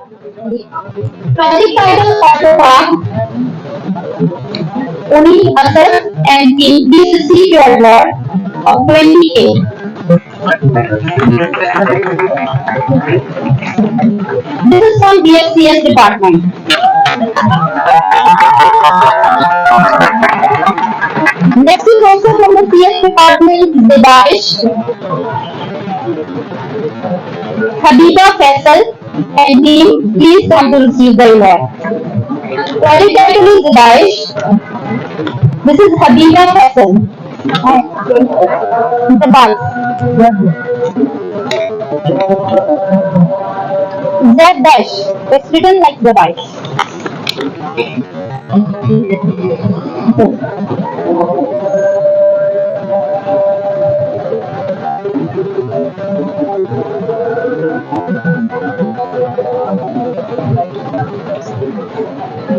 Project title Autopark, ORIC and team BCC award of 28. This is from BSCS department. Next is also from the CS department, ZABIST, Habiba Faisal and team, please come to receive the award. Project title is ZABIST. This is Habiba Faisal. ZABIST. ZABIST. It's written like ZABIST.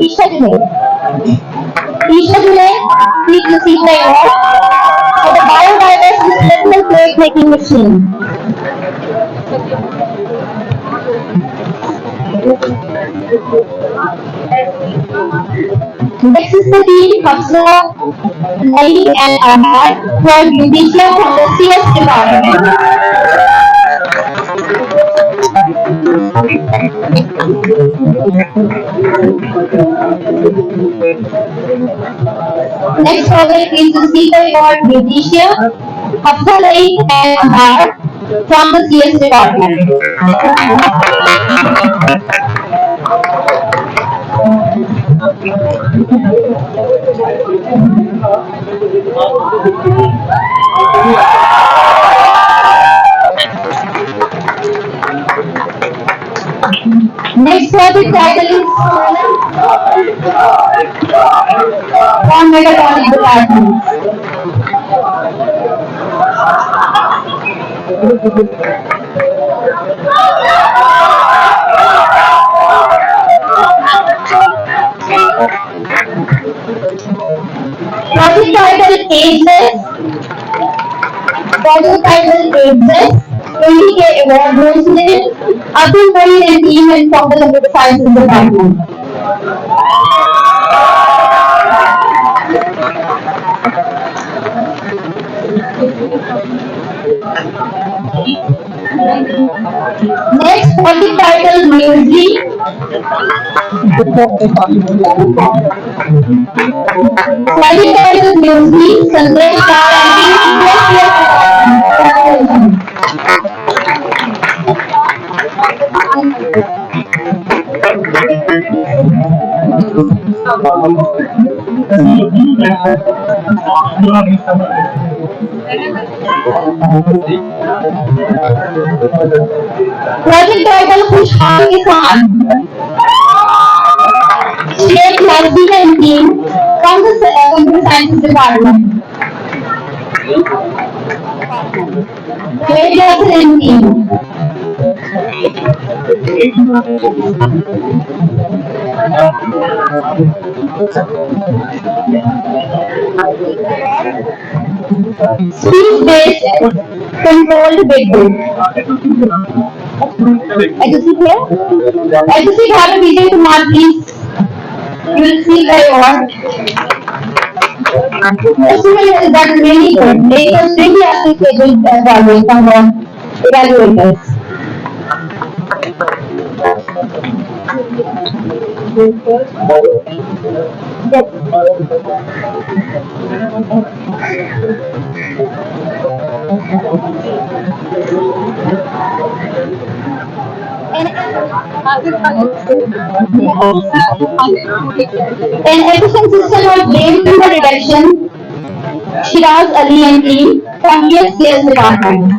Isha Junaid, please receive the award for the biodiverse displacement plate making machine. Next is the team Hafsa, Naik and Ahmad for Indonesia from the CS department. Next project is the speaker award Indonesia, Hafsa Naik and Ahmad from the CS department. Next project title is from Mechatronics Department. Project title Ageless. Project title Ageless. 20K award goes to Abdul Karim and team from the Computer Sciences department. Next, project title Music. Project title Music, Sandesh Kar and project title Khushhal Kisan. State Lesbian and team from the Computer Sciences department. State Lesbian and team. Speed-based controlled bedroom. Adjusted here? Adjusted have a video to mark, please. You will see the award. Estimate that really good. They are really appreciated from evaluators. An efficient system of blame tumor reduction, Shiraz Ali and team from BSCS department.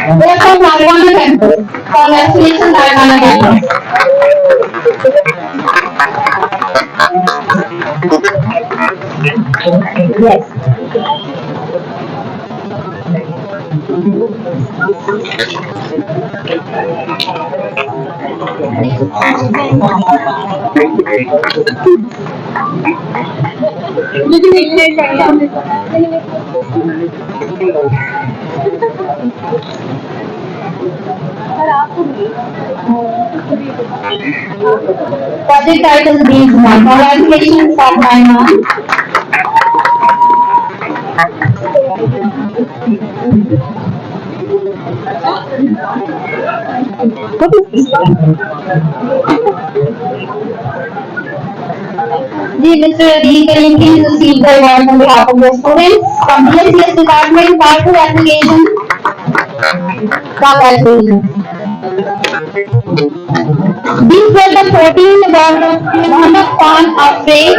They are from Nargana campus. Congratulations, Nargana campus. Yes. Project title is Congratulations of my mom. What is this one? Mr. D. Kalinki received the award on behalf of the students from BSCS Department, Part 2 Application. Congratulations. These were the 14 awards of Muhammad Khan of Faith.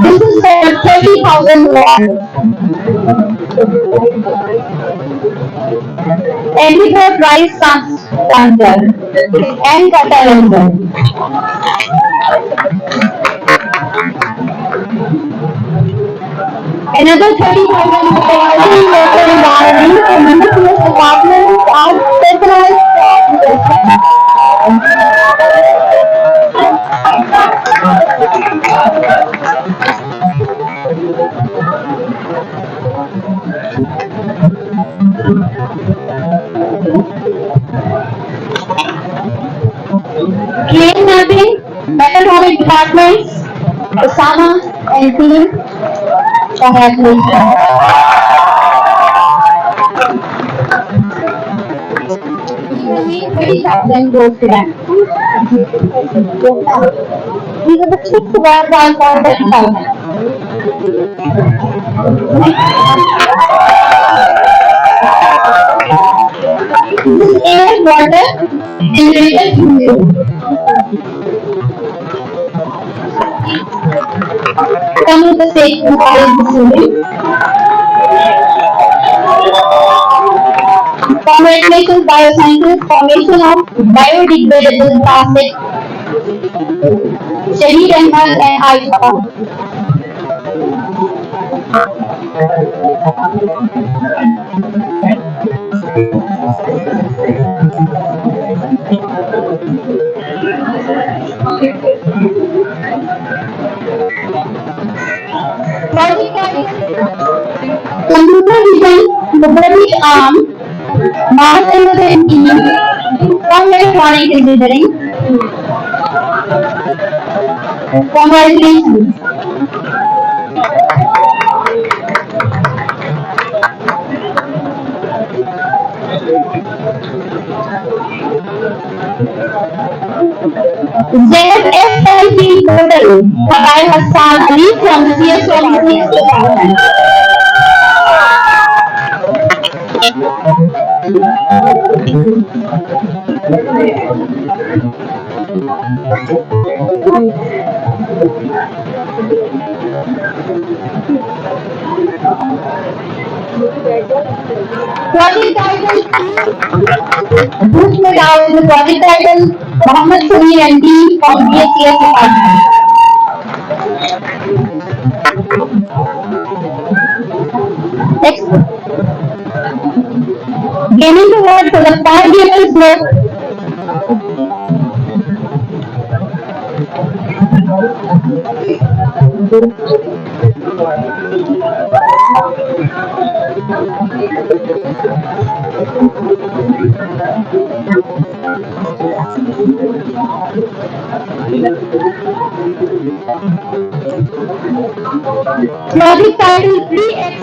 This is for 30,000 awards. Endeavor Prize Transplanter and Catalan. Another 30,000 awards local environment and Mechatronics Department are specialized Train mapping, Mechatronics Departments, Osama and team. Congratulations. Then goes to them. These are the 6 awards on for 30,000. This is air, water, generator, fuel. Come with the state of the students. Congratulations, biosciences, formation of biodegradable plastic, Shahid Ahmed and Aisha. Computer vision, robotic arm, mass and team from Mechatronics Engineering. Congratulations. ZAB E-FEST portal by Hassan Ali from CS Department. Project title. Group में डाल the project title Mohammed Samir and team from BSCS Department. Next. Gaming award for the 5 gamers group. Project title 3x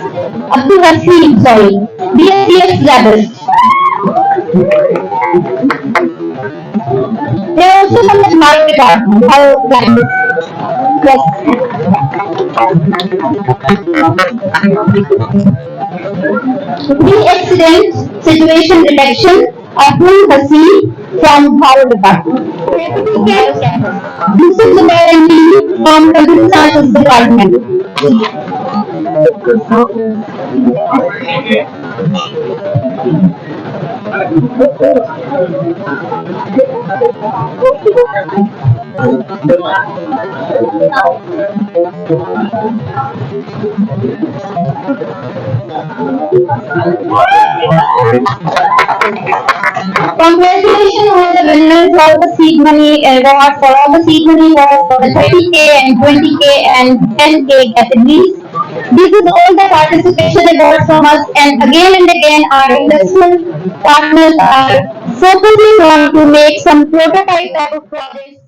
Abdul Hasim, BSCS ZABIST. They are also from the smart department. Yes. Pre-accident situation detection, Abdul Hasim from Power Department. This is the parent from Computer Sciences Department. Congratulations on the winners of the seed money award for all the seed money awards for the 30K and 20K and 10K categories. This is all the participation they got from us, and again our investment partners are focusing on to make some prototype type of projects